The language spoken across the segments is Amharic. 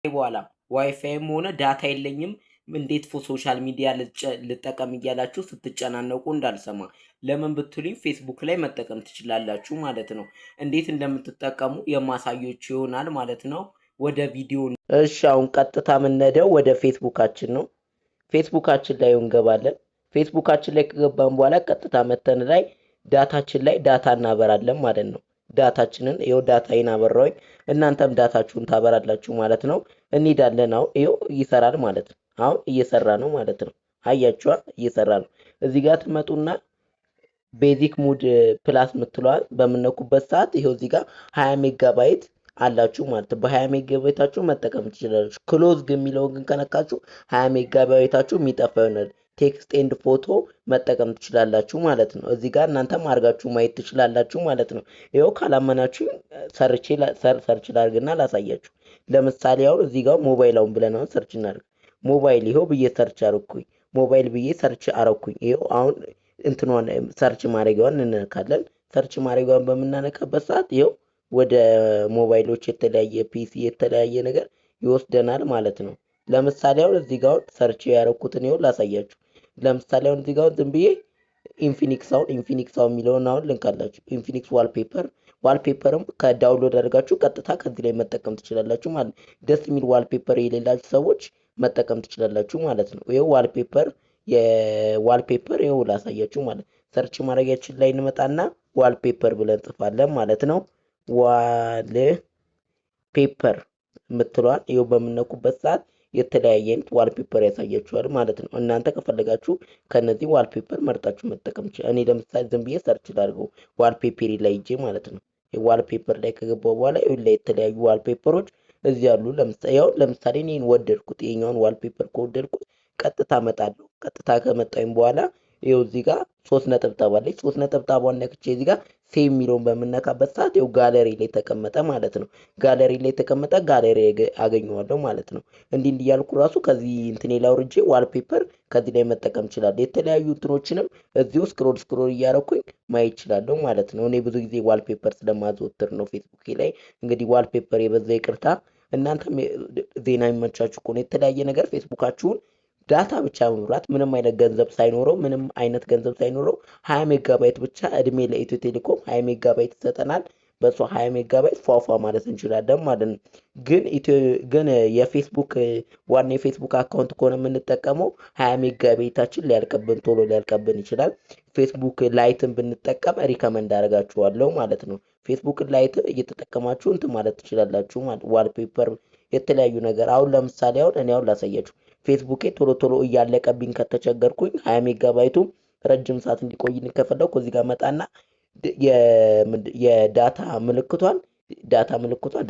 በኋላ ዋይፋይም ሆነ ዳታ የለኝም እንዴት ሶሻል ሚዲያ ልጠቀም እያላችሁ ስትጨናነቁ እንዳልሰማ። ለምን ብትሉኝ ፌስቡክ ላይ መጠቀም ትችላላችሁ ማለት ነው። እንዴት እንደምትጠቀሙ የማሳያችሁ ይሆናል ማለት ነው። ወደ ቪዲዮ እሺ፣ አሁን ቀጥታ የምንሄደው ወደ ፌስቡካችን ነው። ፌስቡካችን ላይ እንገባለን። ፌስቡካችን ላይ ከገባን በኋላ ቀጥታ መተን ላይ ዳታችን ላይ ዳታ እናበራለን ማለት ነው። ዳታችንን ይኸው ዳታዬን አበራሁኝ። እናንተም ዳታችሁን ታበራላችሁ ማለት ነው። እንሄዳለን። አሁን ይኸው ይሰራል ማለት ነው። አሁን እየሰራ ነው ማለት ነው። አያችኋ? እየሰራ ነው። እዚህ ጋር ትመጡና ቤዚክ ሙድ ፕላስ ምትለዋል በምነኩበት ሰዓት ይኸው እዚህ ጋር 20 ሜጋባይት አላችሁ ማለት ነው። በ20 ሜጋባይታችሁ መጠቀም ትችላላችሁ። ክሎዝ የሚለውን ግን ከነካችሁ 20 ሜጋባይታችሁ የሚጠፋ ይሆናል። ቴክስት ኤንድ ፎቶ መጠቀም ትችላላችሁ ማለት ነው። እዚህ ጋር እናንተም አድርጋችሁ ማየት ትችላላችሁ ማለት ነው። ይኸው ካላመናችሁ ሰርች ላድርግና ላሳያችሁ። ለምሳሌ አሁን እዚህ ጋር ሞባይላውን ብለን አሁን ሰርች እናድርግ። ሞባይል ይኸው ብዬ ሰርች አረኩኝ። ሞባይል ብዬ ሰርች አረኩኝ። ይኸው አሁን እንትኗን ሰርች ማድረጊያዋን እንነካለን። ሰርች ማድረጊያዋን በምናነካበት ሰዓት ይኸው ወደ ሞባይሎች የተለያየ ፒሲ የተለያየ ነገር ይወስደናል ማለት ነው። ለምሳሌ አሁን እዚህ ጋር ሰርች ያረኩትን ይኸው ላሳያችሁ። ለምሳሌ አሁን እዚህ ጋር ዝም ብዬ ኢንፊኒክስ አሁን የሚለውን አሁን ልንካላችሁ። ኢንፊኒክስ ዋልፔፐርም ከዳውንሎድ አድርጋችሁ ቀጥታ ከዚህ ላይ መጠቀም ትችላላችሁ ማለት ነው። ደስ የሚል ዋልፔፐር የሌላችሁ ሰዎች መጠቀም ትችላላችሁ ማለት ነው። ይኸው የዋልፔፐር ይኸው ላሳያችሁ ማለት ሰርች ማድረጊያችን ላይ እንመጣና ዋልፔፐር ብለን ጽፋለን ማለት ነው። ዋልፔፐር የምትለዋል ይኸው በምነኩበት ሰዓት የተለያየ አይነት ዋልፔፐር ያሳያችኋል ማለት ነው። እናንተ ከፈለጋችሁ ከነዚህ ዋልፔፐር መርጣችሁ መጠቀም ይችላል። እኔ ለምሳሌ ዝም ብዬ ሰርች ላድርገው ዋልፔፐር ላይ ሂጄ ማለት ነው። ዋልፔፐር ላይ ከገባው በኋላ ይኸው ላይ የተለያዩ ዋልፔፐሮች እዚህ ያሉ ለምሳሌ እኔን ወደድኩት። ይሄኛውን ዋልፔፐር ከወደድኩት ቀጥታ እመጣለሁ። ቀጥታ ከመጣሁኝ በኋላ ይኸው እዚህ ጋር 3 ነጠብጣብ አለች። 3 ነጠብጣቧን ነክቼ እዚህ ጋር ሴቭ የሚለውን በምነካበት ሰዓት ይኸው ጋለሪ ላይ ተቀመጠ ማለት ነው። ጋለሪ ላይ ተቀመጠ፣ ጋለሪ አገኘዋለሁ ማለት ነው። እንዲህ እያልኩ ራሱ ከዚህ እንትኔ ላይ አውርጄ ዋልፔፐር ከዚህ ላይ መጠቀም ይችላል። የተለያዩ እንትኖችንም እዚሁ ስክሮል እያረኩኝ ማየት ይችላለሁ ማለት ነው። እኔ ብዙ ጊዜ ዋልፔፐር ስለማዘወትር ነው ፌስቡክ ላይ። እንግዲህ ዋልፔፐር የበዛ ይቅርታ። እናንተም ዜና የሚመቻችሁ ከሆነ የተለያየ ነገር ፌስቡካችሁን ዳታ ብቻ መብራት ምንም አይነት ገንዘብ ሳይኖረው 20 ሜጋባይት ብቻ እድሜ ለኢትዮ ቴሌኮም 20 ሜጋባይት ይሰጠናል። በሱ 20 ሜጋባይት ፏፏ ማለት እንችላለን ማለት ነው። ግን የፌስቡክ ዋና የፌስቡክ አካውንት ከሆነ የምንጠቀመው 20 ሜጋባይታችን ቶሎ ሊያልቅብን ይችላል። ፌስቡክ ላይትን ብንጠቀም ሪከመንድ አደርጋችኋለሁ ማለት ነው። ፌስቡክ ላይት እየተጠቀማችሁ እንትን ማለት ትችላላችሁ ማለት ዋልፔፐር የተለያዩ ነገር አሁን ለምሳሌ እኔ ላሳያችሁ። ፌስቡኬ ቶሎ እያለቀብኝ ከተቸገርኩኝ 20 ሜጋባይቱ ረጅም ሰዓት እንዲቆይልኝ ከፈለኩ እዚህ ጋር መጣና የዳታ ምልክቷን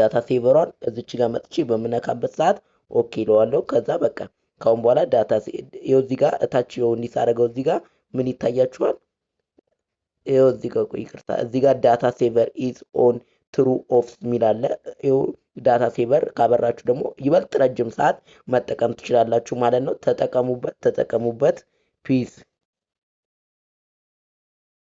ዳታ ሴቨሯን እዚች ጋር መጥቼ በምነካበት ሰዓት ኦኬ እለዋለሁ። ከዛ በቃ ካሁን በኋላ ዳታ ይኸው እዚህ ጋር እታች እንዲህ ሳደርገው እዚህ ጋር ምን ይታያችኋል? ይኸው እዚህ ጋር ይቅርታ፣ እዚህ ጋር ዳታ ሴቨር ኢዝ ኦን ትሩ ኦፍ የሚል አለ። ይኸው ዳታ ሴቨር ካበራችሁ ደግሞ ይበልጥ ረጅም ሰዓት መጠቀም ትችላላችሁ ማለት ነው። ተጠቀሙበት። ፒስ